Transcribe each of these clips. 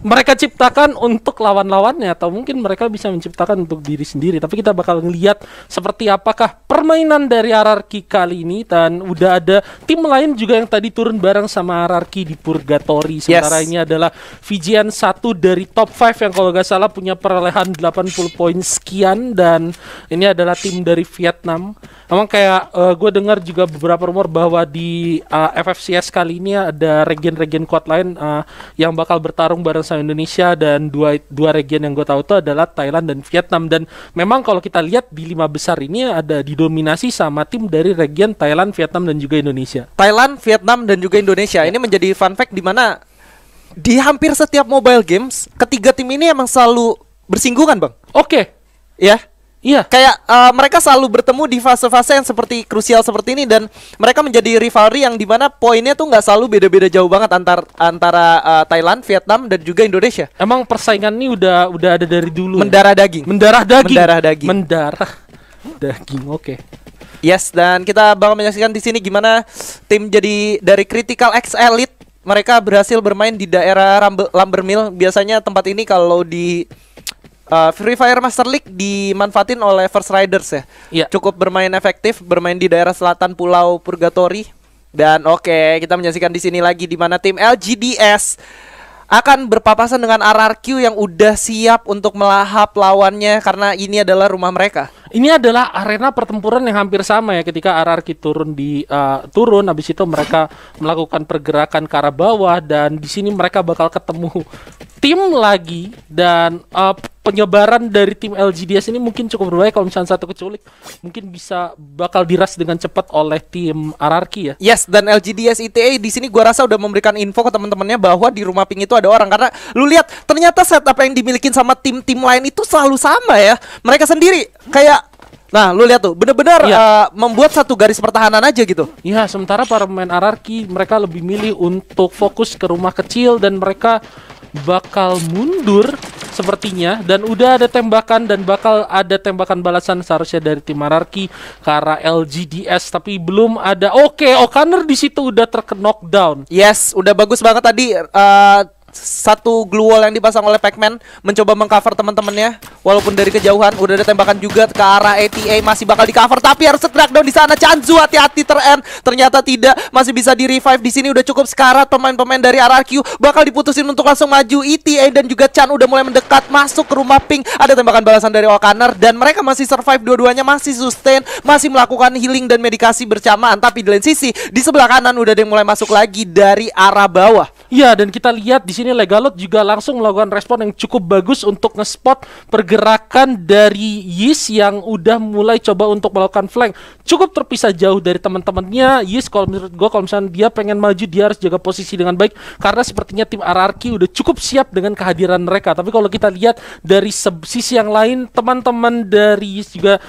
mereka ciptakan untuk lawan-lawannya, atau mungkin mereka bisa menciptakan untuk diri sendiri. Tapi kita bakal ngelihat seperti apakah permainan dari RRQ kali ini. Dan udah ada tim lain juga yang tadi turun bareng sama RRQ di Purgatory. Sementara ini adalah VGN 1 dari top 5 yang kalau gak salah punya perolehan 80 poin sekian. Dan ini adalah tim dari Vietnam. Emang kayak gue dengar juga beberapa rumor bahwa di FFCS kali ini ada regen-regen kuat lain yang bakal bertarung bareng sama Indonesia. Dan dua region yang gue tahu itu adalah Thailand dan Vietnam. Dan memang kalau kita lihat di 5 besar ini ada didominasi sama tim dari region Thailand, Vietnam dan juga Indonesia. Thailand, Vietnam dan juga Indonesia. Ini menjadi fun fact di mana di hampir setiap mobile games ketiga tim ini emang selalu bersinggungan, Bang. Oke. Ya. Iya. Kayak mereka selalu bertemu di fase-fase yang seperti krusial seperti ini, dan mereka menjadi rivalry yang dimana poinnya tuh nggak selalu beda-beda jauh banget antara Thailand, Vietnam dan juga Indonesia. Emang persaingan ini udah ada dari dulu. Mendarah daging. Oke. Yes, dan kita bakal menyaksikan di sini gimana tim jadi dari Critical X Elite. Mereka berhasil bermain di daerah Lambermill. Biasanya tempat ini kalau di Free Fire Master League dimanfaatin oleh First Riders ya. Iya. Cukup bermain efektif, bermain di daerah selatan Pulau Purgatory. Dan oke, kita menyaksikan di sini lagi di mana tim LGDS akan berpapasan dengan RRQ yang udah siap untuk melahap lawannya karena ini adalah rumah mereka. Ini adalah arena pertempuran yang hampir sama ya, ketika RRQ turun habis itu mereka melakukan pergerakan ke arah bawah, dan di sini mereka bakal ketemu tim lagi. Dan penyebaran dari tim LGDS ini mungkin cukup berbahaya. Kalau misalnya satu keculik mungkin bakal diras dengan cepat oleh tim RRQ ya. Yes, dan LGDS ITA di sini gua rasa udah memberikan info ke teman-temannya bahwa di rumah pink itu ada orang, karena lu lihat ternyata setup yang dimiliki sama tim-tim lain itu selalu sama ya. Mereka sendiri kayak, nah lu lihat tuh bener-bener membuat satu garis pertahanan aja gitu. Iya, sementara para pemain RRQ mereka lebih milih untuk fokus ke rumah kecil, dan mereka bakal mundur sepertinya. Dan udah ada tembakan, dan bakal ada tembakan balasan seharusnya dari tim RRQ ke arah LGDS, tapi belum ada. Oke, O'Connor di situ udah terknockdown. Yes, udah bagus banget tadi. Satu glue wall yang dipasang oleh Pac-Man mencoba mengcover teman-temannya walaupun dari kejauhan. Udah ada tembakan juga ke arah ATA, masih bakal di cover tapi harus crackdown di sana. Chanzu hati-hati ternyata tidak, masih bisa di revive. Di sini udah cukup sekarat pemain-pemain dari RRQ, bakal diputusin untuk langsung maju. ETA dan juga Chan udah mulai mendekat masuk ke rumah pink. Ada tembakan balasan dari O'Connor dan mereka masih survive, dua-duanya masih sustain, masih melakukan healing dan medikasi bersamaan. Tapi di lain sisi di sebelah kanan udah ada yang mulai masuk lagi dari arah bawah. Ya, dan kita lihat di sini Legalot juga langsung melakukan respon yang cukup bagus untuk nge-spot pergerakan dari Yis yang udah mulai coba untuk melakukan flank. Cukup terpisah jauh dari teman-temannya. Yis kalau menurut gue, kalau misalnya dia pengen maju, dia harus jaga posisi dengan baik, karena sepertinya tim RRQ udah cukup siap dengan kehadiran mereka. Tapi kalau kita lihat dari sisi yang lain, teman-teman dari Yis juga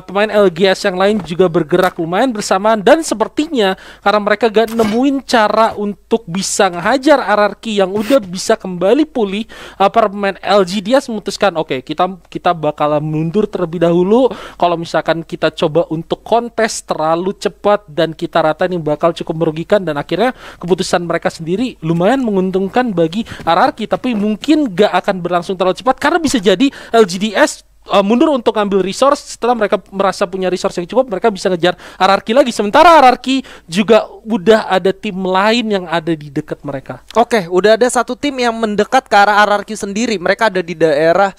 pemain LGS yang lain juga bergerak lumayan bersamaan, dan sepertinya karena mereka gak nemuin cara untuk bisa ngehajar RRQ yang udah bisa kembali pulih, para pemain LGDS memutuskan oke, kita bakal mundur terlebih dahulu. Kalau misalkan kita coba untuk kontes terlalu cepat dan kita rata, ini bakal cukup merugikan, dan akhirnya keputusan mereka sendiri lumayan menguntungkan bagi RRQ, tapi mungkin gak akan berlangsung terlalu cepat karena bisa jadi LGDS mundur untuk ngambil resource. Setelah mereka merasa punya resource yang cukup, mereka bisa ngejar RRQ lagi. Sementara RRQ juga udah ada tim lain yang ada di dekat mereka. Oke, udah ada satu tim yang mendekat ke arah RRQ sendiri. Mereka ada di daerah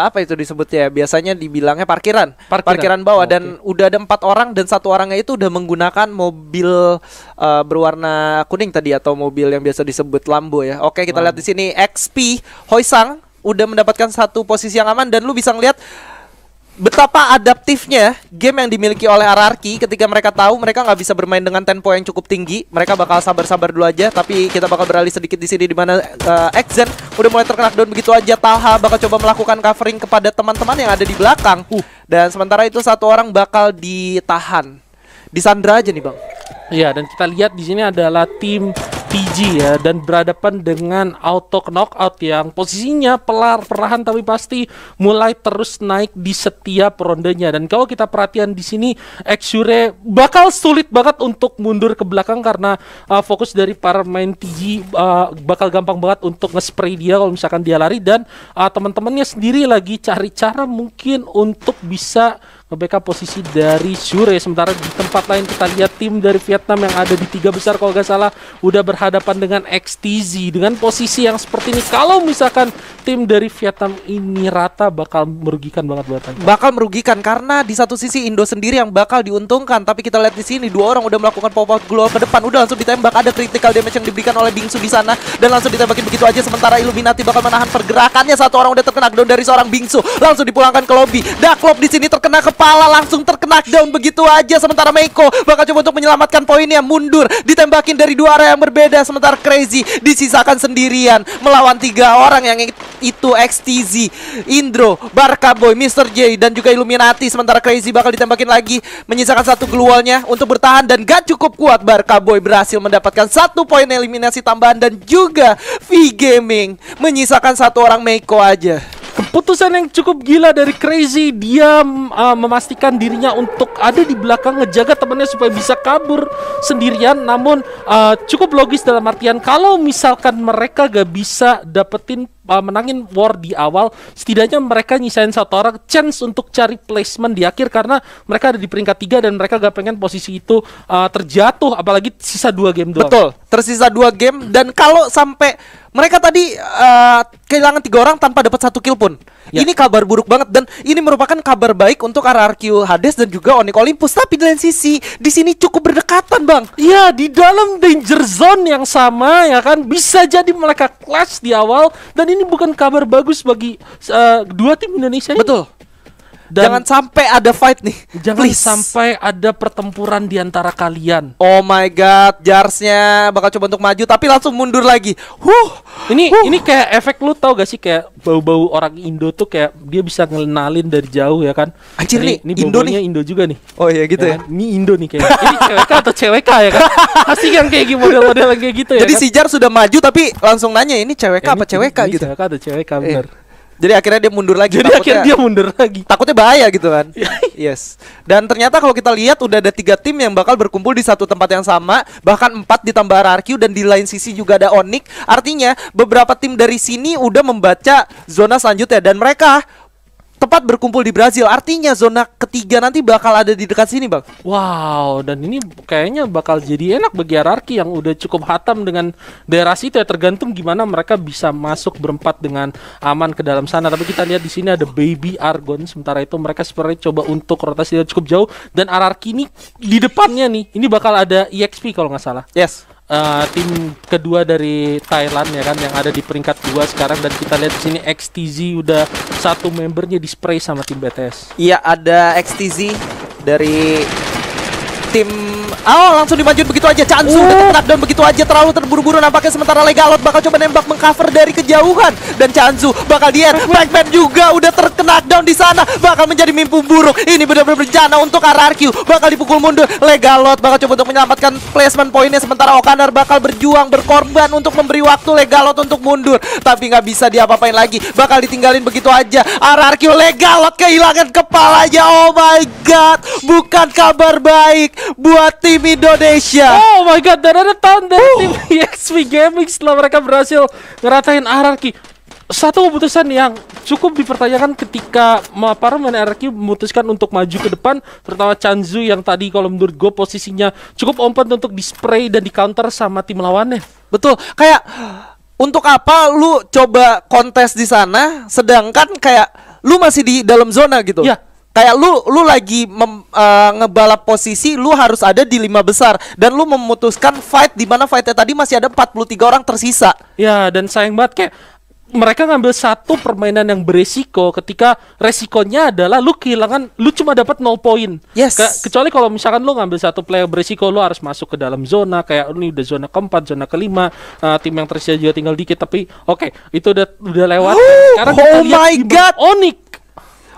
apa itu disebutnya? Biasanya dibilangnya parkiran bawah. Dan udah ada 4 orang, dan satu orangnya itu udah menggunakan mobil berwarna kuning tadi, atau mobil yang biasa disebut Lambo ya. Oke, kita lihat di sini XP Hoisang udah mendapatkan satu posisi yang aman, dan lu bisa ngeliat betapa adaptifnya game yang dimiliki oleh RRQ. Ketika mereka tahu mereka nggak bisa bermain dengan tempo yang cukup tinggi, mereka bakal sabar-sabar dulu aja. Tapi kita bakal beralih sedikit di sini, di mana Exen udah mulai terknockdown begitu aja. Talha bakal coba melakukan covering kepada teman-teman yang ada di belakang. Dan sementara itu satu orang bakal ditahan, disandra aja nih bang. Iya, dan kita lihat di sini adalah tim TG ya, dan berhadapan dengan auto knockout yang posisinya perlahan tapi pasti mulai terus naik di setiap rondenya. Dan kalau kita perhatian di sini, Exure bakal sulit banget untuk mundur ke belakang karena fokus dari para main TG bakal gampang banget untuk nge-spray dia kalau misalkan dia lari, dan teman-temannya sendiri lagi cari cara mungkin untuk bisa nge-backup posisi dari Shure. Sementara di tempat lain kita lihat tim dari Vietnam yang ada di 3 besar kalau gak salah udah berhadapan dengan XTZ dengan posisi yang seperti ini. Kalau misalkan tim dari Vietnam ini rata bakal merugikan banget buat mereka. Bakal merugikan karena di satu sisi Indo sendiri yang bakal diuntungkan, tapi kita lihat di sini 2 orang udah melakukan pop-out global ke depan, udah langsung ditembak, ada critical damage yang diberikan oleh Bingsu di sana dan langsung ditembakin begitu aja. Sementara Illuminati bakal menahan pergerakannya, 1 orang udah terkena down dari seorang Bingsu, langsung dipulangkan ke lobby. Darklop di sini terkena kepala, langsung terkena down begitu aja. Sementara Meiko bakal coba untuk menyelamatkan poinnya, mundur, ditembakin dari 2 arah yang berbeda. Sementara Crazy disisakan sendirian melawan 3 orang yang itu XTZ, Indro, Barkaboy, Mr. J dan juga Illuminati. Sementara Crazy bakal ditembakin lagi, menyisakan 1 gluolnya untuk bertahan dan gak cukup kuat. Barkaboy berhasil mendapatkan 1 poin eliminasi tambahan dan juga V-Gaming menyisakan 1 orang Meiko aja. Keputusan yang cukup gila dari Crazy, dia memastikan dirinya untuk ada di belakang ngejaga temannya supaya bisa kabur sendirian. Namun cukup logis dalam artian kalau misalkan mereka gak bisa dapetin menangin war di awal, setidaknya mereka nyisain 1 orang chance untuk cari placement di akhir karena mereka ada di peringkat 3 dan mereka gak pengen posisi itu terjatuh, apalagi sisa 2 game doang. Betul, tersisa 2 game dan kalau sampai mereka tadi kehilangan 3 orang tanpa dapat 1 kill pun. Ya. Ini kabar buruk banget dan ini merupakan kabar baik untuk RRQ Hades dan juga Onyx Olympus. Tapi di lain sisi, di sini cukup berdekatan, Bang. Iya, di dalam danger zone yang sama ya kan. Bisa jadi mereka clash di awal dan ini bukan kabar bagus bagi 2 tim Indonesia ini. Betul. Dan jangan sampai ada fight nih. Jangan sampai ada pertempuran di antara kalian. Oh my god, Jarsnya bakal coba untuk maju tapi langsung mundur lagi. Ini kayak efek, lu tau gak sih kayak bau-bau orang Indo tuh kayak dia bisa ngenalin dari jauh ya kan. Anjir nih, ini Indo nih. Indo juga nih. Oh iya gitu ya. Kan? Ini Indo nih kayak. Ini CWK atau CWK ya kan. Pasti kan kayak model-model kayak gitu ya. Jadi kan? si Jar sudah maju tapi langsung nanya ini CWK apa CWK gitu. CWK atau CWK benar. Jadi akhirnya dia mundur lagi. Takutnya bahaya gitu kan. Yes. Dan ternyata kalau kita lihat udah ada 3 tim yang bakal berkumpul di satu tempat yang sama, bahkan 4 ditambah RRQ dan di lain sisi juga ada Onyx. Artinya beberapa tim dari sini udah membaca zona selanjutnya dan mereka tepat berkumpul di Brazil. Artinya zona ketiga nanti bakal ada di dekat sini, Bang. Wow, dan ini kayaknya bakal jadi enak bagi RRQ yang udah cukup hatam dengan daerah situ ya. Tergantung gimana mereka bisa masuk berempat dengan aman ke dalam sana. Tapi kita lihat di sini ada Baby Argon. Sementara itu mereka sebenarnya coba untuk rotasi cukup jauh. Dan RRQ ini di depannya nih, ini bakal ada EXP kalau nggak salah. Yes. Tim kedua dari Thailand ya kan yang ada di peringkat 2 sekarang, dan kita lihat di sini XTZ udah 1 membernya di spray sama tim BTS. Iya, ada XTZ dari tim langsung dimajuin begitu aja. Chansu udah knockdown begitu aja, terlalu terburu-buru nampaknya. Sementara Legalot bakal coba nembak mengcover dari kejauhan dan Chansu bakal Backman juga udah terkena down di sana, bakal menjadi mimpi buruk. Ini benar-benar bencana untuk RRQ, bakal dipukul mundur. Legalot bakal coba untuk menyelamatkan placement poinnya, sementara Okanar bakal berjuang berkorban untuk memberi waktu Legalot untuk mundur, tapi nggak bisa diapa-apain lagi, bakal ditinggalin begitu aja. RRQ Legalot kehilangan kepalanya. Oh my god, bukan kabar baik buat tim Indonesia. Oh my god, dan ada tahun dari tim EXP Gaming setelah mereka berhasil ngeratain RRQ. Satu keputusan yang cukup dipertanyakan ketika para pemain RRQ memutuskan untuk maju ke depan, terutama Chanzu yang tadi kalau menurut gue posisinya cukup open untuk di-spray dan di-counter sama tim lawannya. Betul, kayak untuk apa lu coba kontes di sana sedangkan kayak lu masih di dalam zona gitu. Ya. Kayak lu lagi ngebalap posisi, lu harus ada di 5 besar dan lu memutuskan fight di mana fightnya tadi masih ada 43 orang tersisa. Ya, dan sayang banget kayak mereka ngambil satu permainan yang beresiko ketika resikonya adalah lu kehilangan, lu cuma dapat 0 poin. Yes. Kecuali kalau misalkan lu ngambil satu player beresiko, lu harus masuk ke dalam zona kayak ini udah zona keempat, zona kelima, tim yang tersisa juga tinggal dikit. Tapi oke, itu udah lewat. Sekarang kita lihat my god, Onyx.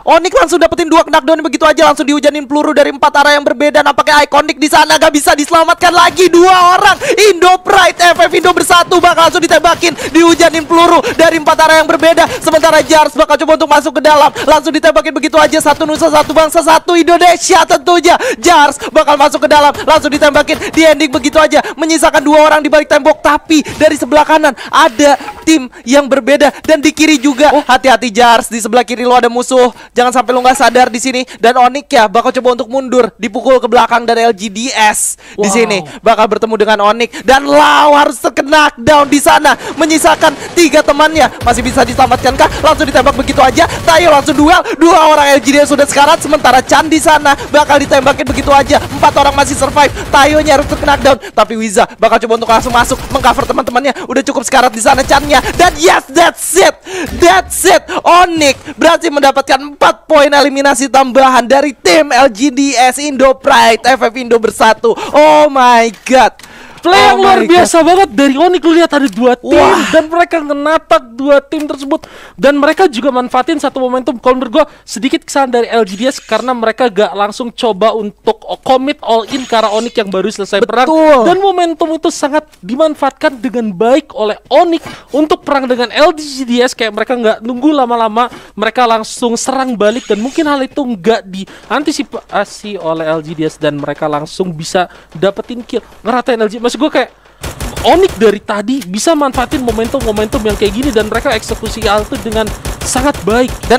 Onyx langsung dapetin 2 knockdown begitu aja, langsung dihujanin peluru dari 4 arah yang berbeda. Nampaknya Iconic di sana gak bisa diselamatkan lagi. 2 orang Indo Pride FF Indo bersatu bakal langsung ditembakin, dihujanin peluru dari 4 arah yang berbeda. Sementara Jars bakal coba untuk masuk ke dalam, langsung ditembakin begitu aja. Satu nusa, satu bangsa, satu Indonesia tentunya. Jars bakal masuk ke dalam, langsung ditembakin, di ending begitu aja, menyisakan 2 orang di balik tembok. Tapi dari sebelah kanan ada tim yang berbeda, dan di kiri juga. Hati-hati Jars, di sebelah kiri lo ada musuh. Jangan sampai lo nggak sadar di sini. Dan Onyx ya bakal coba untuk mundur, dipukul ke belakang dari LGDS. Di sini bakal bertemu dengan Onyx, dan Lau harus terkena down di sana, menyisakan 3 temannya. Masih bisa diselamatkan kah? Langsung ditembak begitu aja. Tayo langsung duel, 2 orang LGDS sudah sekarat. Sementara Chan di sana bakal ditembakin begitu aja. 4 orang masih survive. Tayonya harus terkena down, tapi Wiza bakal coba untuk langsung masuk, mengcover teman-temannya. Udah cukup sekarat di sana Chan-nya. Dan yes, that's it. Onyx berhasil mendapatkan 4 poin eliminasi tambahan dari tim LGDS Indo Pride FF Indo bersatu. Oh my god, play yang luar biasa banget dari Onyx. Lu lihat ada 2 tim dan mereka ngenatak 2 tim tersebut, dan mereka juga manfaatin satu momentum. Kalau menurut gua sedikit kesalahan dari LGDS karena mereka gak langsung coba untuk commit all in ke arah Onyx yang baru selesai perang. Dan momentum itu sangat dimanfaatkan dengan baik oleh Onyx untuk perang dengan LGDS. Kayak mereka gak nunggu lama-lama, mereka langsung serang balik, dan mungkin hal itu gak diantisipasi oleh LGDS dan mereka langsung bisa dapetin kill, ngeratain LGDS. Maksud gue kayak Onyx dari tadi bisa manfaatin momentum-momentum yang kayak gini, dan mereka eksekusi hal itu dengan sangat baik. Dan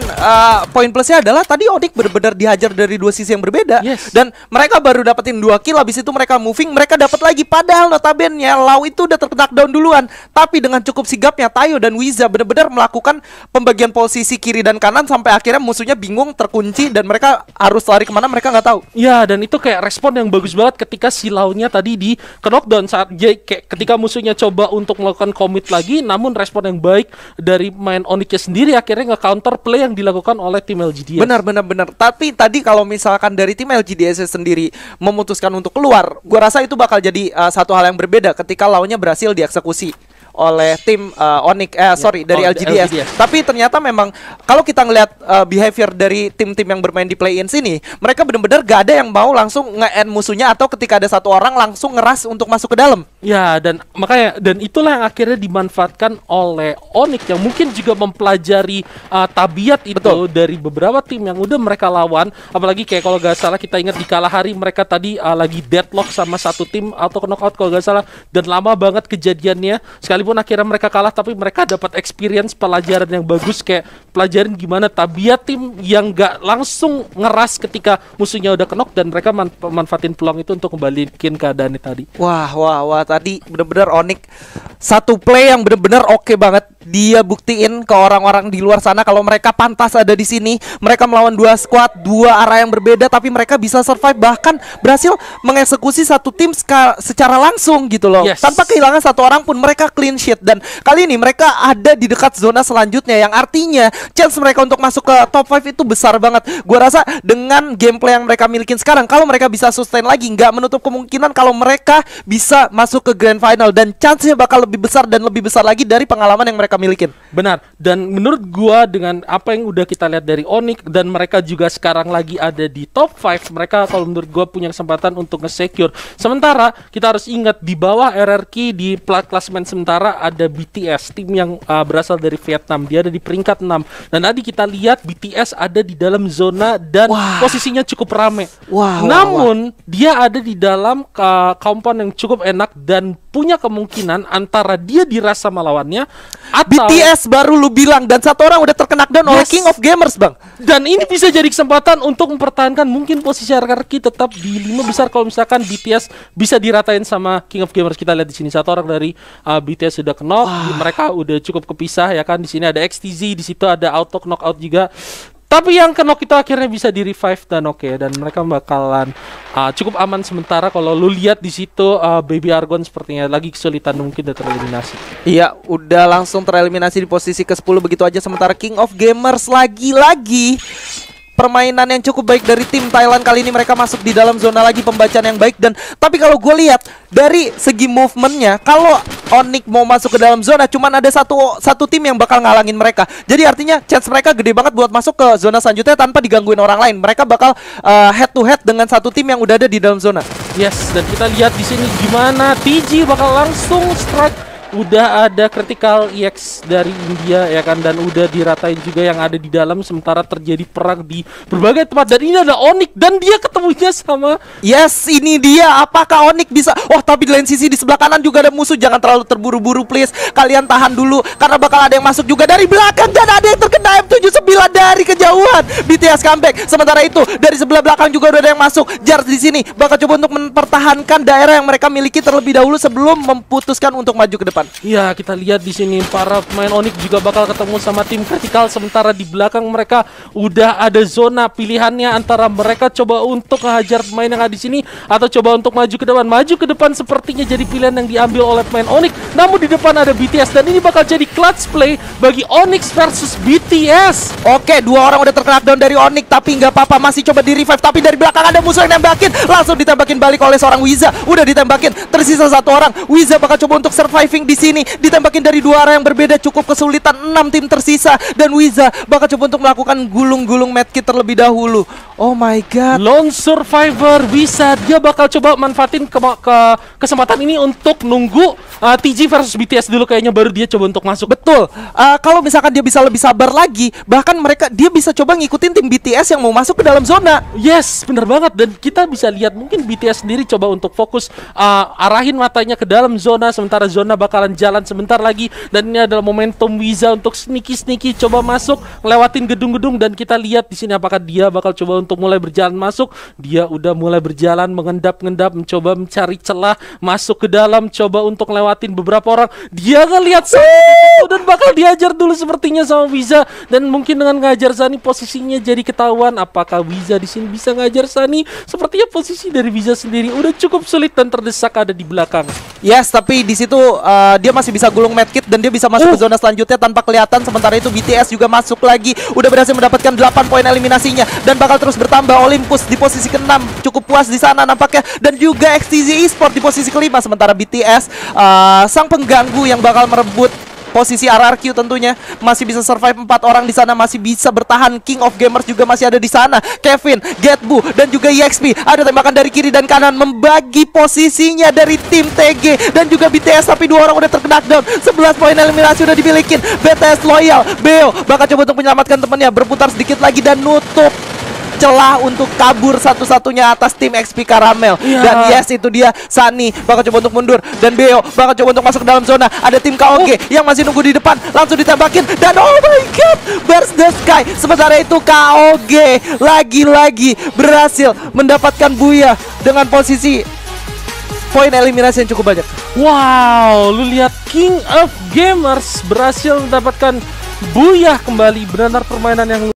poin plusnya adalah tadi Onyx benar-benar dihajar dari 2 sisi yang berbeda. Dan mereka baru dapetin 2 kill, habis itu mereka moving, mereka dapat lagi. Padahal notabene Lau itu udah terkena down duluan. Tapi dengan cukup sigapnya Tayo dan Wiza benar-benar melakukan pembagian posisi kiri dan kanan sampai akhirnya musuhnya bingung, terkunci, dan mereka harus lari kemana mereka nggak tahu. Ya, dan itu kayak respon yang bagus banget ketika si Lau-nya tadi di knockdown saat kayak ketika musuhnya coba untuk melakukan commit lagi, namun respon yang baik dari main Onyx-nya sendiri akhirnya nge-counter play yang dilakukan oleh tim LGDS. Benar. Tapi tadi kalau misalkan dari tim LGDS sendiri memutuskan untuk keluar, gua rasa itu bakal jadi satu hal yang berbeda ketika Lau-nya berhasil dieksekusi oleh tim Onyx dari LGDS. Tapi ternyata memang kalau kita ngelihat behavior dari tim-tim yang bermain di play-in sini, mereka benar-benar gak ada yang mau langsung nge-end musuhnya, atau ketika ada satu orang langsung ngeras untuk masuk ke dalam. Ya, dan makanya, dan itulah yang akhirnya dimanfaatkan oleh Onyx yang mungkin juga mempelajari tabiat itu dari beberapa tim yang udah mereka lawan. Apalagi kayak kalau gak salah kita ingat di kala hari mereka tadi lagi deadlock sama satu tim atau knockout kalau gak salah, dan lama banget kejadiannya. Sekalipun akhirnya mereka kalah, tapi mereka dapat experience pelajaran yang bagus, kayak pelajarin gimana tabiat tim yang gak langsung ngeras ketika musuhnya udah knock, dan mereka manfaatin peluang itu untuk kembaliin keadaannya tadi. Wah, tadi bener-bener Onyx satu play yang bener-bener oke banget. Dia buktiin ke orang-orang di luar sana kalau mereka pantas ada di sini. Mereka melawan 2 squad, 2 arah yang berbeda, tapi mereka bisa survive, bahkan berhasil mengeksekusi satu tim secara langsung gitu loh. Tanpa kehilangan satu orang pun, mereka clean sheet. Dan kali ini mereka ada di dekat zona selanjutnya, yang artinya chance mereka untuk masuk ke top 5 itu besar banget. Gua rasa dengan gameplay yang mereka milikin sekarang, kalau mereka bisa sustain lagi, nggak menutup kemungkinan kalau mereka bisa masuk ke grand final, dan chance-nya bakal lebih besar dan lebih besar lagi dari pengalaman yang mereka milikin. Benar. Dan menurut gua dengan apa yang udah kita lihat dari Onyx, dan mereka juga sekarang lagi ada di top 5, mereka kalau menurut gua punya kesempatan untuk nge-secure. Sementara kita harus ingat di bawah RRQ di klasemen sementara ada BTS, tim yang berasal dari Vietnam. Dia ada di peringkat 6. Dan tadi kita lihat BTS ada di dalam zona dan posisinya cukup rame. Namun dia ada di dalam compound yang cukup enak, dan punya kemungkinan antara dia dirasa melawannya atau BTS baru lu bilang, dan satu orang udah terkena down oleh King of Gamers, Bang. Dan ini bisa jadi kesempatan untuk mempertahankan mungkin posisi RRQ tetap di 5 besar kalau misalkan BTS bisa diratain sama King of Gamers. Kita lihat di sini satu orang dari BTS sudah knock, mereka udah cukup kepisah ya kan. Di sini ada XTZ, di situ ada auto knockout juga. Tapi yang knock itu akhirnya bisa di revive dan dan mereka bakalan cukup aman sementara. Kalau lu lihat di situ Baby Argon sepertinya lagi kesulitan, mungkin udah tereliminasi. Iya, udah langsung tereliminasi di posisi ke-10 begitu aja. Sementara King of Gamers lagi-lagi permainan yang cukup baik dari tim Thailand kali ini. Mereka masuk di dalam zona lagi, pembacaan yang baik. Dan tapi kalau gue lihat dari segi movementnya, kalau Onyx mau masuk ke dalam zona, cuman ada satu tim yang bakal ngalangin mereka. Jadi artinya chance mereka gede banget buat masuk ke zona selanjutnya tanpa digangguin orang lain. Mereka bakal head to head dengan satu tim yang udah ada di dalam zona. Yes, dan kita lihat di sini gimana TG bakal langsung strike. Udah ada critical EX dari India ya kan, dan udah diratain juga yang ada di dalam, sementara terjadi perang di berbagai tempat. Dan ini ada Onyx dan dia ketemunya sama, yes, ini dia. Apakah Onyx bisa? Oh, tapi di lain sisi di sebelah kanan juga ada musuh. Jangan terlalu terburu-buru please. Kalian tahan dulu karena bakal ada yang masuk juga dari belakang dan ada yang terkena M79 dari kejauhan. BTS comeback. Sementara itu dari sebelah belakang juga udah ada yang masuk. Jar di sini bakal coba untuk mempertahankan daerah yang mereka miliki terlebih dahulu sebelum memutuskan untuk maju ke depan. Ya, kita lihat di sini para pemain Onyx juga bakal ketemu sama tim Critical, sementara di belakang mereka udah ada zona. Pilihannya antara mereka coba untuk ngehajar pemain yang ada di sini atau coba untuk maju ke depan. Maju ke depan sepertinya jadi pilihan yang diambil oleh pemain Onyx. Namun di depan ada BTS dan ini bakal jadi clutch play bagi Onyx versus BTS. Oke, dua orang udah terkena down dari Onyx, tapi nggak apa-apa, masih coba di revive. Tapi dari belakang ada musuh yang nembakin, langsung ditembakin balik oleh seorang Wiza. Udah ditembakin, tersisa satu orang. Wiza bakal coba untuk surviving di sini, ditembakin dari dua arah yang berbeda, cukup kesulitan. 6 tim tersisa dan Wiza bakal coba untuk melakukan gulung-gulung medkit terlebih dahulu. Oh my god, lone survivor Wiza, dia bakal coba manfaatin kesempatan ini untuk nunggu TG versus BTS dulu kayaknya, baru dia coba untuk masuk. Betul. Kalau misalkan dia bisa lebih sabar lagi, bahkan dia bisa coba ngikutin tim BTS yang mau masuk ke dalam zona. Yes, bener banget. Dan kita bisa lihat mungkin BTS sendiri coba untuk fokus arahin matanya ke dalam zona, sementara zona bakalan jalan sebentar lagi. Dan ini adalah momentum Wiza untuk sneaky coba masuk, lewatin gedung-gedung. Dan kita lihat di sini apakah dia bakal coba untuk mulai berjalan masuk. Dia udah mulai berjalan mengendap-endap, mencoba mencari celah masuk ke dalam, coba untuk lewatin beberapa orang. Dia ngelihat Sunny dan bakal diajar dulu sepertinya sama Wiza. Dan mungkin dengan ngajar Sunny posisinya jadi ketahuan. Apakah Wiza di sini bisa ngajar Sunny? Sepertinya posisi dari Wiza sendiri udah cukup sulit dan terdesak ada di belakang. Yes, tapi di situ dia masih bisa gulung medkit dan dia bisa masuk ke zona selanjutnya tanpa kelihatan. Sementara itu BTS juga masuk lagi, udah berhasil mendapatkan 8 poin eliminasinya dan bakal terus bertambah. Olympus di posisi ke-6 cukup puas di sana nampaknya, dan juga XTZ Esport di posisi ke-5. Sementara BTS sang pengganggu yang bakal merebut posisi RRQ tentunya masih bisa survive. 4 orang di sana masih bisa bertahan. King of Gamers juga masih ada di sana. Kevin, Getbu dan juga EXP. Ada tembakan dari kiri dan kanan membagi posisinya dari tim TG dan juga BTS, tapi 2 orang udah terkena down. 11 poin eliminasi udah dimilikin. BTS loyal. Beo bakal coba untuk menyelamatkan temannya, berputar sedikit lagi dan nutup celah untuk kabur satu-satunya atas tim XP Caramel. Dan yes, itu dia Sunny bakal coba untuk mundur dan Beo bakal coba untuk masuk ke dalam zona. Ada tim KOG yang masih nunggu di depan, langsung ditembakin dan oh my god, burst the sky. Sementara itu KOG lagi-lagi berhasil mendapatkan Buya dengan posisi poin eliminasi yang cukup banyak. Wow, lu lihat King of Gamers berhasil mendapatkan Buya kembali. Benar-benar permainan yang